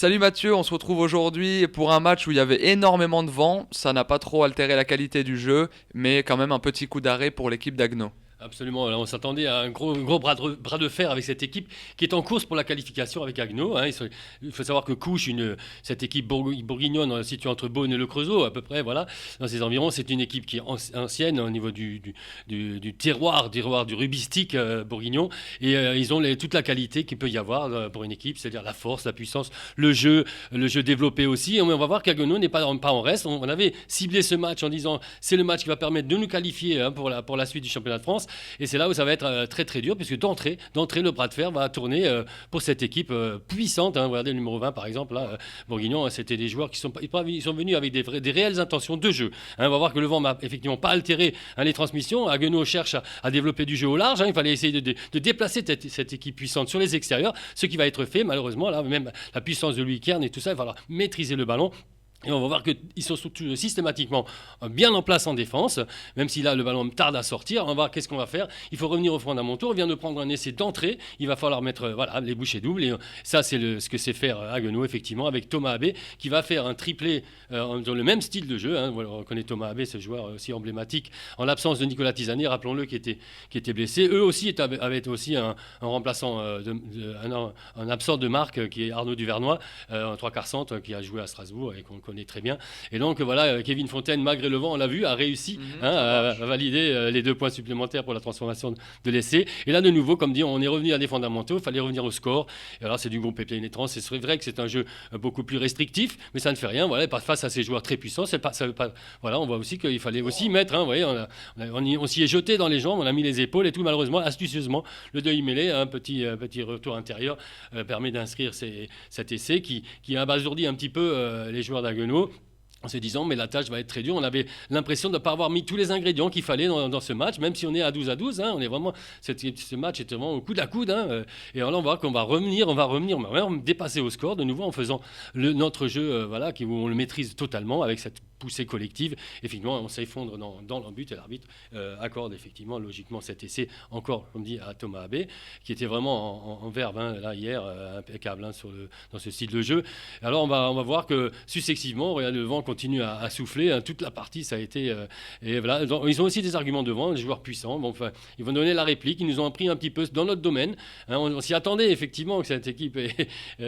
Salut Mathieu, on se retrouve aujourd'hui pour un match où il y avait énormément de vent. Ça n'a pas trop altéré la qualité du jeu, mais quand même un petit coup d'arrêt pour l'équipe d'Agno. Absolument, on s'attendait à un gros bras de fer avec cette équipe qui est en course pour la qualification avec Agno. Il faut savoir que Couche, cette équipe bourguignonne située entre Beaune et Le Creusot, à peu près, voilà, dans ces environs, c'est une équipe qui est ancienne au niveau du terroir du rubistique bourguignon. Et ils ont toute la qualité qu'il peut y avoir pour une équipe, c'est-à-dire la force, la puissance, le jeu développé aussi. Et on va voir qu'Agno n'est pas en reste. On avait ciblé ce match en disant c'est le match qui va permettre de nous qualifier pour la suite du championnat de France. Et c'est là où ça va être très très dur, puisque d'entrée, le bras de fer va tourner pour cette équipe puissante. Regardez le numéro 20 par exemple, là, Bourguignon, c'était des joueurs qui sont venus avec des réelles intentions de jeu. On va voir que le vent n'a effectivement pas altéré les transmissions. Haguenau cherche à développer du jeu au large. Il fallait essayer de déplacer cette équipe puissante sur les extérieurs, ce qui va être fait malheureusement. Là, même la puissance de Louis Kern et tout ça, il va falloir maîtriser le ballon. Et on va voir qu'ils sont systématiquement bien en place en défense, même si là le ballon tarde à sortir. On va voir qu'est-ce qu'on va faire. Il faut revenir aux fondamentaux. On vient de prendre un essai d'entrée. Il va falloir mettre les bouchées doubles. Et ça, c'est ce que sait faire Haguenau, effectivement, avec Thomas Abbé, qui va faire un triplé dans le même style de jeu. On reconnaît Thomas Abbé, ce joueur aussi emblématique, en l'absence de Nicolas Tisanet, rappelons-le, qui était blessé. Eux aussi avaient aussi un remplaçant, un absent de marque, qui est Arnaud Duvernois, en trois quarts centre, qui a joué à Strasbourg et qu'on connaît très bien. Et donc voilà, Kevin Fontaine, malgré le vent, on l'a vu, a réussi à valider les 2 points supplémentaires pour la transformation de l'essai. Et là, de nouveau, comme dit, on est revenu à des fondamentaux, il fallait revenir au score. Et alors, c'est du groupe pénétrant. C'est vrai que c'est un jeu beaucoup plus restrictif, mais ça ne fait rien. Voilà, face à ces joueurs très puissants, voilà, on voit aussi qu'il fallait aussi mettre. Vous voyez, on s'y est jeté dans les jambes, on a mis les épaules et tout. Malheureusement, astucieusement, le deuil mêlé, un petit retour intérieur permet d'inscrire cet essai qui a abasourdi un petit peu les joueurs d'Haguenau, en se disant mais la tâche va être très dure. On avait l'impression de ne pas avoir mis tous les ingrédients qu'il fallait dans ce match, même si on est à 12-12, on est vraiment, ce match est vraiment au coude à coude, et là on va voir qu'on va revenir, on va dépasser au score de nouveau en faisant notre jeu où on le maîtrise totalement avec cette poussée collective. Et finalement on s'effondre dans le but et l'arbitre accorde effectivement logiquement cet essai encore, comme dit, à Thomas Abbé, qui était vraiment en verve là hier, impeccable dans ce style de jeu. Alors on va voir que successivement, regardez, le vent continue à souffler, toute la partie ça a été et voilà. Donc, ils ont aussi des arguments devant, des joueurs puissants. Ils vont donner la réplique. Ils nous ont appris un petit peu dans notre domaine. On s'y attendait effectivement que cette équipe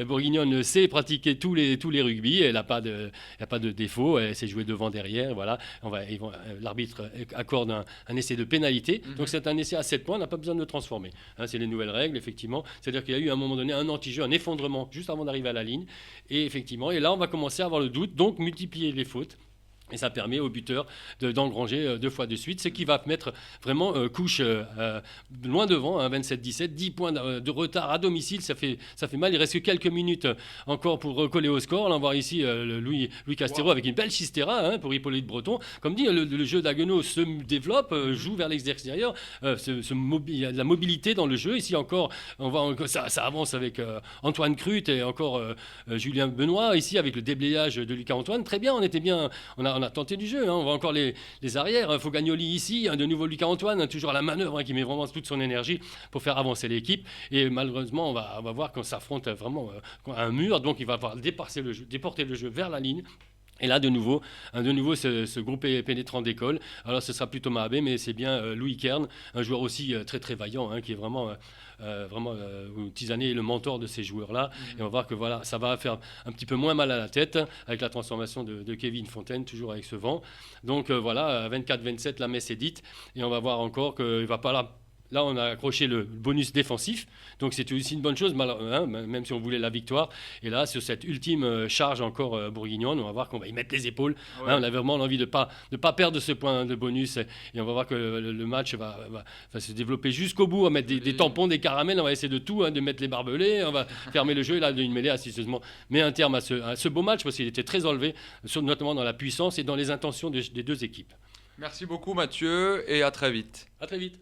bourguignonne sait pratiquer tous les rugby. Elle n'a pas de défaut. Elle sait jouer devant, derrière. Voilà. L'arbitre accorde un essai de pénalité. Donc c'est un essai à 7 points. On n'a pas besoin de le transformer. C'est les nouvelles règles effectivement. C'est-à-dire qu'il y a eu à un moment donné un anti-jeu, un effondrement juste avant d'arriver à la ligne. Et effectivement, et là on va commencer à avoir le doute. Donc multiplier les fautes. Et ça permet au buteur d'engranger 2 fois de suite, ce qui va mettre vraiment Couche loin devant, 27-17, 10 points de retard à domicile, ça fait mal. Il reste que quelques minutes encore pour recoller au score. On va voir ici Louis Castero avec une belle chistera pour Hippolyte Breton. Comme dit, le jeu d'Haguenau se développe, joue vers l'extérieur, il y a de la mobilité dans le jeu. Ici encore, ça avance avec Antoine Crut et encore Julien Benoît, ici avec le déblayage de Lucas Antoine. Très bien, on était bien, on a tenté du jeu, on voit encore les arrières. Fogagnoli ici, de nouveau Lucas Antoine, toujours à la manœuvre, qui met vraiment toute son énergie pour faire avancer l'équipe. Et malheureusement, on va voir qu'on s'affronte vraiment à un mur, donc il va falloir déporter le jeu vers la ligne. Et là, de nouveau, ce groupe pénétrant d'école. Alors, ce sera plus Thomas Abbé, mais c'est bien Louis Kern, un joueur aussi très très vaillant, qui est vraiment Tisanet est le mentor de ces joueurs-là. Et on va voir que voilà, ça va faire un petit peu moins mal à la tête avec la transformation de Kevin Fontaine, toujours avec ce vent. Donc voilà, 24-27, la messe est dite. Et on va voir encore qu'il ne va pas là. Là, on a accroché le bonus défensif, donc c'était aussi une bonne chose, même si on voulait la victoire. Et là, sur cette ultime charge encore bourguignonne, on va voir qu'on va y mettre les épaules. On a vraiment envie de pas perdre ce point de bonus. Et on va voir que le match va se développer jusqu'au bout. On va mettre des tampons, des caramels, on va essayer de tout, de mettre les barbelés, on va fermer le jeu. Et là, une mêlée astucieusement met un terme à ce beau match, parce qu'il était très enlevé, notamment dans la puissance et dans les intentions des 2 équipes. Merci beaucoup Mathieu et à très vite. À très vite.